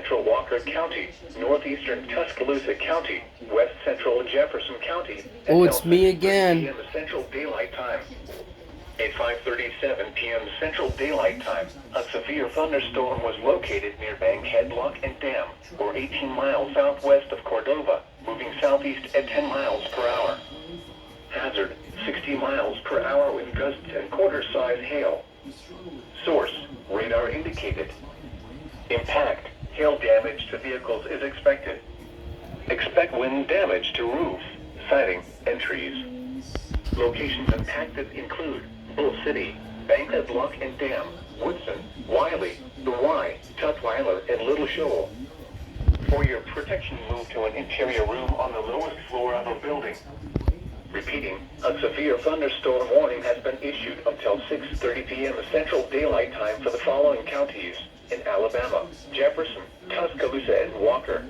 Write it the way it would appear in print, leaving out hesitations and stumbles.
central Walker County, northeastern Tuscaloosa County, west central Jefferson County. Oh, it's me again. p.m. Central Daylight Time. At 5:37 p.m. Central Daylight Time, a severe thunderstorm was located near Bankhead Lock and Dam, or 18 miles southwest of Cordova, moving southeast at 10 miles per hour. Hazard, 60 miles per hour with gusts and quarter-size hail. Source, radar indicated. Impact, hail damage to vehicles is expected. Expect wind damage to roof, siding, and trees. Locations impacted include Bull City, Bankhead Lock and Dam, Woodson, Wiley, The Y, Tutwiler, and Little Shoal. For your protection, move to an interior room on the lowest floor of a building. Repeating, a severe thunderstorm warning has been issued until 6:30 p.m. Central Daylight Time for the following counties in Alabama: Jefferson, Tuscaloosa, and Walker.